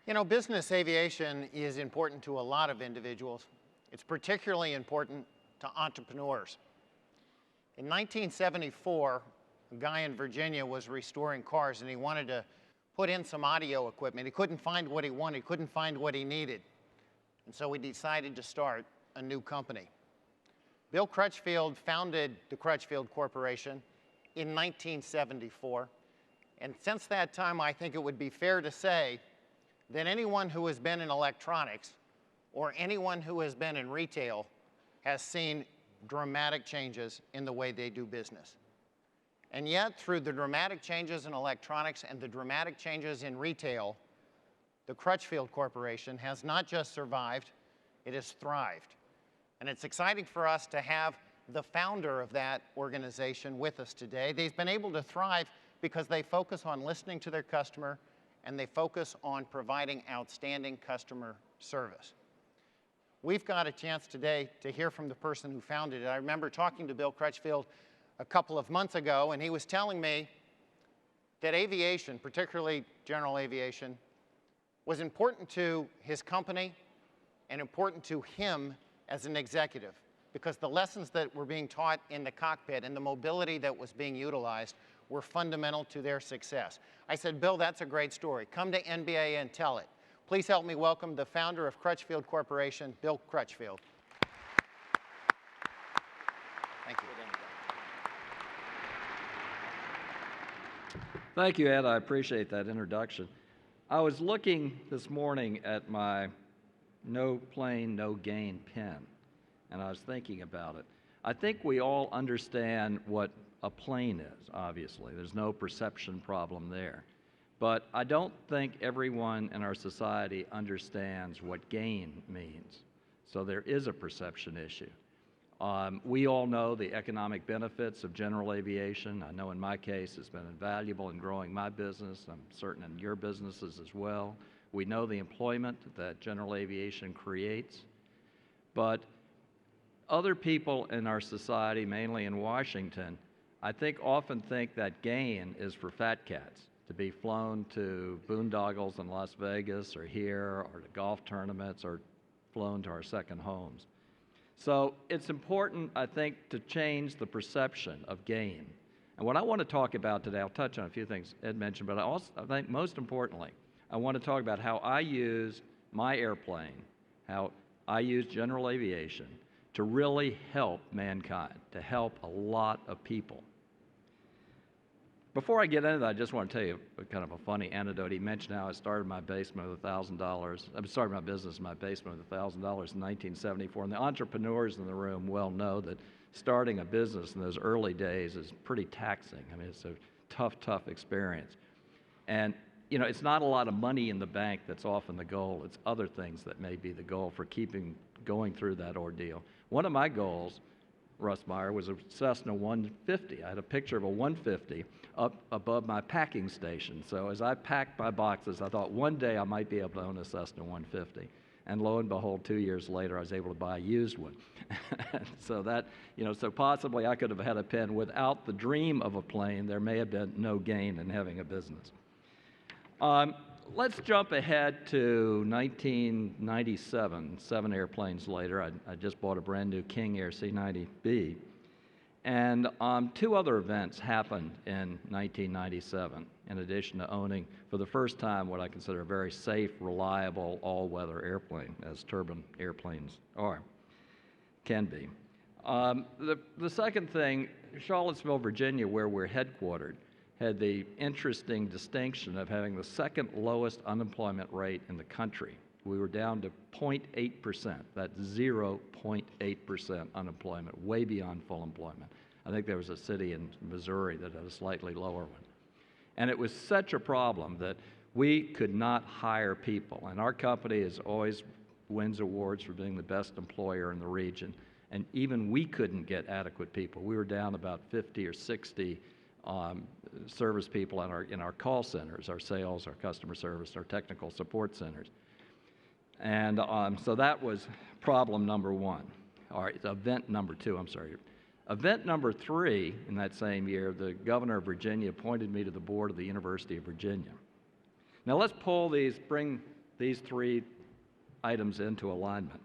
You know, business aviation is important to a lot of individuals. It's particularly important to entrepreneurs. In 1974, a guy in Virginia was restoring cars and he wanted to put in some audio equipment. He couldn't find what he wanted, couldn't find what he needed. And so he decided to start a new company. Bill Crutchfield founded the Crutchfield Corporation in 1974. And since that time, I think it would be fair to say that anyone who has been in electronics or anyone who has been in retail has seen dramatic changes in the way they do business. And yet, through the dramatic changes in electronics and the dramatic changes in retail, the Crutchfield Corporation has not just survived, it has thrived. And it's exciting for us to have the founder of that organization with us today. They've been able to thrive because they focus on listening to their customer and they focus on providing outstanding customer service. We've got a chance today to hear from the person who founded it. I remember talking to Bill Crutchfield a couple of months ago, and he was telling me that aviation, particularly general aviation, was important to his company and important to him as an executive, because the lessons that were being taught in the cockpit and the mobility that was being utilized were fundamental to their success. I said, Bill, that's a great story. Come to NBAA and tell it. Please help me welcome the founder of Crutchfield Corporation, Bill Crutchfield. Thank you. Thank you, Ed. I appreciate that introduction. I was looking this morning at my no plane, no gain pen, and I was thinking about it. I think we all understand what a plane is, obviously. There's no perception problem there. But I don't think everyone in our society understands what gain means. So there is a perception issue. We all know the economic benefits of general aviation. I know in my case it's been invaluable in growing my business. I'm certain in your businesses as well. We know the employment that general aviation creates. But other people in our society, mainly in Washington, I think often think that gain is for fat cats, to be flown to boondoggles in Las Vegas or here or to golf tournaments or flown to our second homes. So it's important, I think, to change the perception of gain. And what I want to talk about today, I'll touch on a few things Ed mentioned, but I think most importantly, I want to talk about how I use my airplane, how I use general aviation to really help mankind, to help a lot of people. Before I get into that, I just want to tell you kind of a funny anecdote. He mentioned how I started my basement with $1,000. I started my business in my basement with $1,000 in 1974. And the entrepreneurs in the room well know that starting a business in those early days is pretty taxing. I mean, it's a tough, tough experience. And, you know, it's not a lot of money in the bank that's often the goal. It's other things that may be the goal for going through that ordeal. One of my goals, Russ Meyer, was a Cessna 150. I had a picture of a 150 up above my packing station. So as I packed my boxes, I thought one day I might be able to own a Cessna 150. And lo and behold, 2 years later, I was able to buy a used one. So that, you know, so possibly I could have had a pen. Without the dream of a plane, there may have been no gain in having a business. Let's jump ahead to 1997, 7 airplanes later. I just bought a brand new King Air C-90B. And 2 other events happened in 1997, in addition to owning, for the first time, what I consider a very safe, reliable, all-weather airplane, as turbine airplanes can be. The second thing, Charlottesville, Virginia, where we're headquartered, had the interesting distinction of having the second lowest unemployment rate in the country. We were down to 0.8%, that's 0.8% unemployment, way beyond full employment. I think there was a city in Missouri that had a slightly lower one. And it was such a problem that we could not hire people. And our company always wins awards for being the best employer in the region. And even we couldn't get adequate people. We were down about 50 or 60 service people in our call centers, our sales, our customer service, our technical support centers. And so that was problem number 1, or event number 2, I'm sorry. Event number 3 in that same year, the governor of Virginia appointed me to the board of the University of Virginia. Now let's pull these, bring these three items into alignment.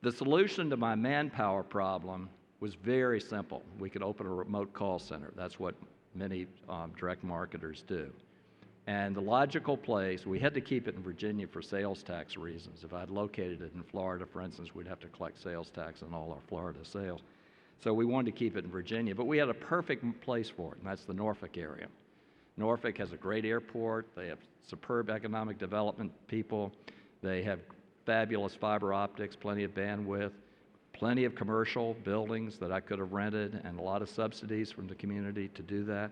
The solution to my manpower problem was very simple. We could open a remote call center. That's what many direct marketers do. And the logical place, we had to keep it in Virginia for sales tax reasons. If I'd located it in Florida, for instance, we'd have to collect sales tax on all our Florida sales. So we wanted to keep it in Virginia, but we had a perfect place for it, and that's the Norfolk area. Norfolk has a great airport. They have superb economic development people. They have fabulous fiber optics, plenty of bandwidth, plenty of commercial buildings that I could have rented, and a lot of subsidies from the community to do that.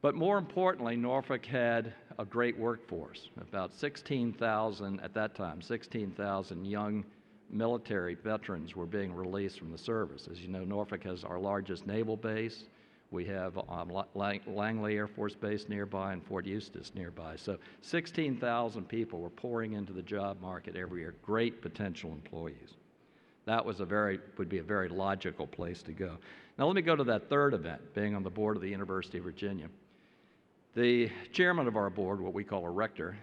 But more importantly, Norfolk had a great workforce. About 16,000, at that time, 16,000 young military veterans were being released from the service. As you know, Norfolk has our largest naval base. We have Langley Air Force Base nearby and Fort Eustis nearby. So 16,000 people were pouring into the job market every year, great potential employees. That was would be a very logical place to go. Now let me go to that third event, being on the board of the University of Virginia. The chairman of our board, what we call a rector,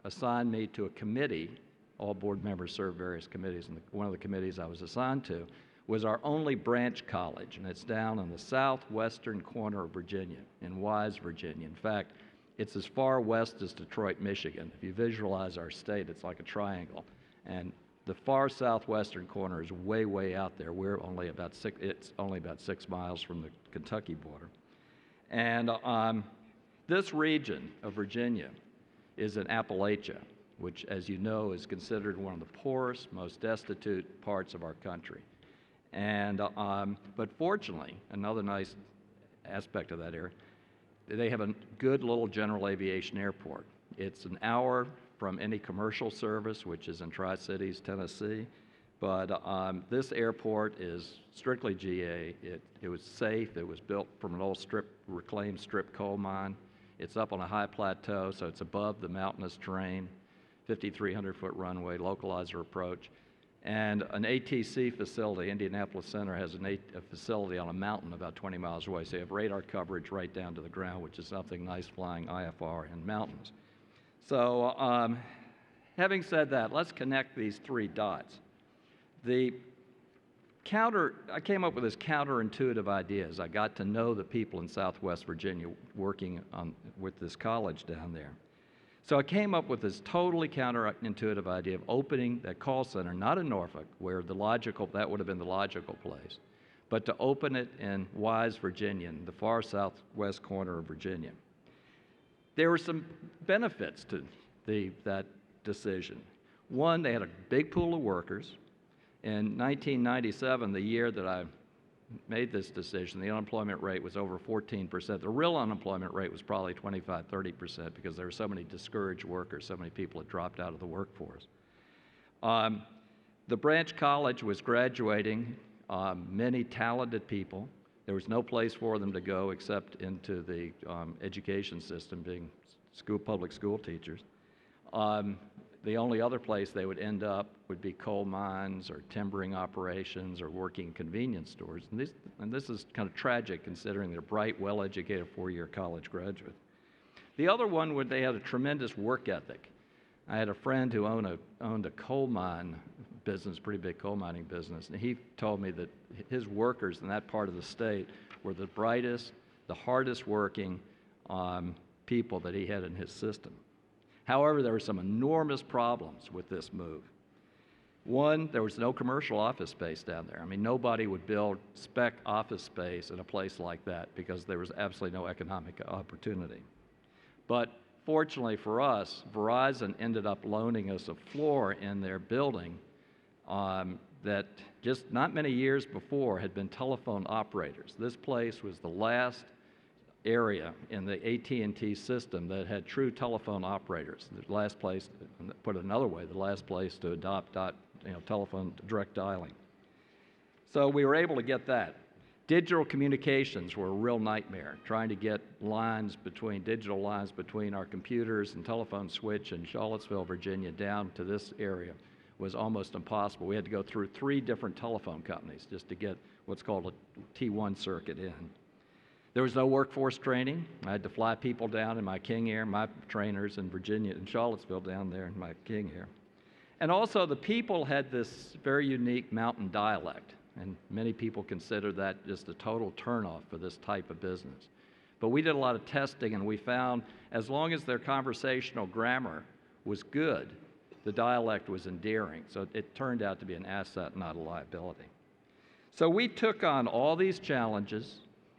assigned me to a committee. All board members serve various committees, and one of the committees I was assigned to was our only branch college, and it's down in the southwestern corner of Virginia, in Wise, Virginia. In fact, it's as far west as Detroit, Michigan. If you visualize our state, it's like a triangle. And the far southwestern corner is way, way out there. It's only about 6 miles from the Kentucky border. And this region of Virginia is in Appalachia, which, as you know, is considered one of the poorest, most destitute parts of our country. And, but fortunately, another nice aspect of that area, they have a good little general aviation airport. It's an hour from any commercial service, which is in Tri-Cities, Tennessee. But this airport is strictly GA. It was safe. It was built from an old reclaimed strip coal mine. It's up on a high plateau, so it's above the mountainous terrain, 5,300-foot runway, localizer approach. And an ATC facility, Indianapolis Center, has a facility on a mountain about 20 miles away. So you have radar coverage right down to the ground, which is something nice flying IFR in mountains. So having said that, let's connect these three dots. I came up with this counterintuitive idea as I got to know the people in Southwest Virginia working with this college down there. So I came up with this totally counterintuitive idea of opening that call center, not in Norfolk, where that would have been the logical place, but to open it in Wise, Virginia, in the far southwest corner of Virginia. There were some benefits to that decision. One, they had a big pool of workers. In 1997, the year that I made this decision, the unemployment rate was over 14%. The real unemployment rate was probably 25, 30% because there were so many discouraged workers, so many people had dropped out of the workforce. The branch college was graduating many talented people. There was no place for them to go except into the education system, being public school teachers. The only other place they would end up would be coal mines or timbering operations or working convenience stores. And this is kind of tragic considering they're bright, well-educated four-year college graduates. The other one would they had a tremendous work ethic. I had a friend who owned a coal mine business, pretty big coal mining business, and he told me that his workers in that part of the state were the brightest, the hardest working people that he had in his system. However, there were some enormous problems with this move. One, there was no commercial office space down there. I mean, nobody would build spec office space in a place like that because there was absolutely no economic opportunity. But fortunately for us, Verizon ended up loaning us a floor in their building that just not many years before had been telephone operators. This place was the last area in the AT&T system that had true telephone operators. The last place, put it another way, the last place to adopt telephone direct dialing. So we were able to get that. Digital communications were a real nightmare. Trying to get digital lines between our computers and telephone switch in Charlottesville, Virginia, down to this area was almost impossible. We had to go through 3 different telephone companies just to get what's called a T1 circuit in. There was no workforce training. I had to fly people down in my King Air, my trainers in Virginia and Charlottesville down there in my King Air. And also the people had this very unique mountain dialect, and many people consider that just a total turnoff for this type of business. But we did a lot of testing, and we found as long as their conversational grammar was good, the dialect was endearing. So it turned out to be an asset, not a liability. So we took on all these challenges.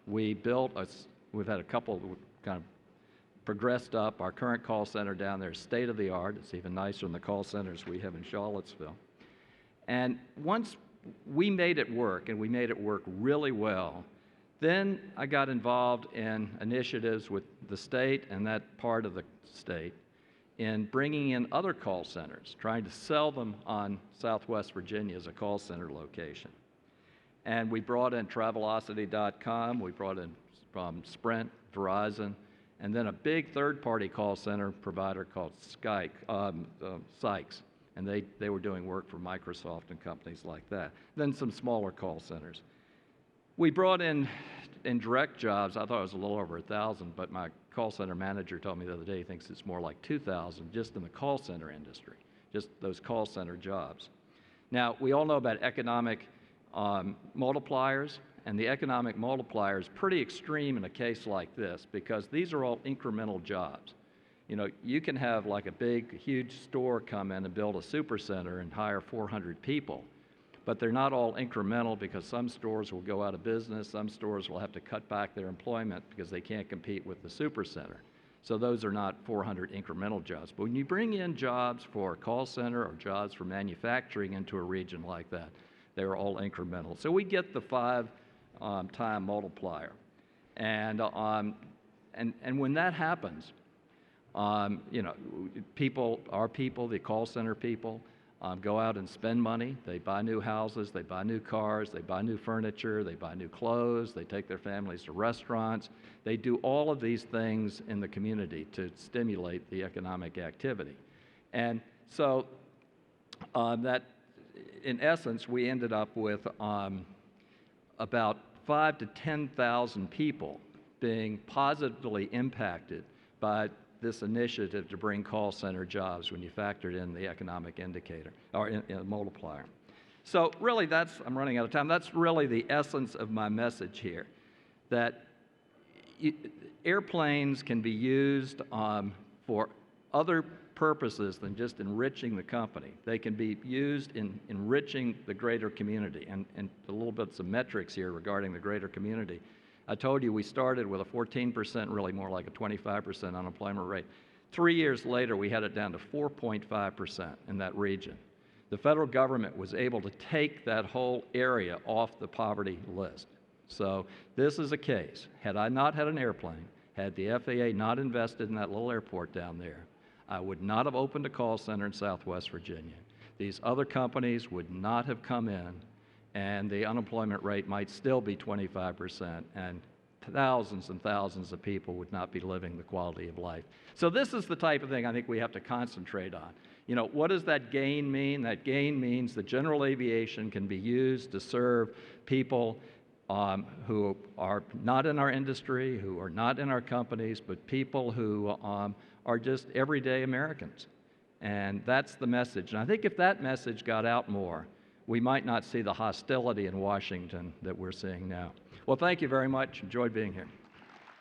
We've had a couple kind of progressed up. Our current call center down there is state-of-the-art. It's even nicer than the call centers we have in Charlottesville. And once we made it work, and we made it work really well, then I got involved in initiatives with the state and that part of the state in bringing in other call centers, trying to sell them on Southwest Virginia as a call center location. And we brought in Travelocity.com, we brought in Sprint, Verizon, and then a big third-party call center provider called Sykes, and they were doing work for Microsoft and companies like that. Then some smaller call centers. We brought in direct jobs. I thought it was a little over 1,000, but my call center manager told me the other day he thinks it's more like 2,000 just in the call center industry, just those call center jobs. Now, we all know about economic multipliers, and the economic multiplier is pretty extreme in a case like this because these are all incremental jobs. You know, you can have like a big, huge store come in and build a supercenter and hire 400 people, but they're not all incremental because some stores will go out of business, some stores will have to cut back their employment because they can't compete with the supercenter. So those are not 400 incremental jobs. But when you bring in jobs for a call center or jobs for manufacturing into a region like that, they're all incremental. So we get the 5-time multiplier. And when that happens, you know, our people, the call center people, go out and spend money. They buy new houses, they buy new cars, they buy new furniture, they buy new clothes, they take their families to restaurants. They do all of these things in the community to stimulate the economic activity. And so that, in essence, we ended up with about 5,000 to 10,000 people being positively impacted by this initiative to bring call center jobs when you factored in the economic indicator or in multiplier. So really I'm running out of time, that's really the essence of my message here, that airplanes can be used for other purposes than just enriching the company. They can be used in enriching the greater community, and a little bit some metrics here regarding the greater community. I told you we started with a 14%, really more like a 25% unemployment rate. 3 years later, we had it down to 4.5% in that region. The federal government was able to take that whole area off the poverty list. So this is a case. Had I not had an airplane, had the FAA not invested in that little airport down there, I would not have opened a call center in Southwest Virginia. These other companies would not have come in, and the unemployment rate might still be 25%, and thousands and thousands of people would not be living the quality of life. So this is the type of thing I think we have to concentrate on. You know, what does that gain mean? That gain means that general aviation can be used to serve people who are not in our industry, who are not in our companies, but people who are just everyday Americans. And that's the message. And I think if that message got out more, we might not see the hostility in Washington that we're seeing now. Well, thank you very much. Enjoyed being here.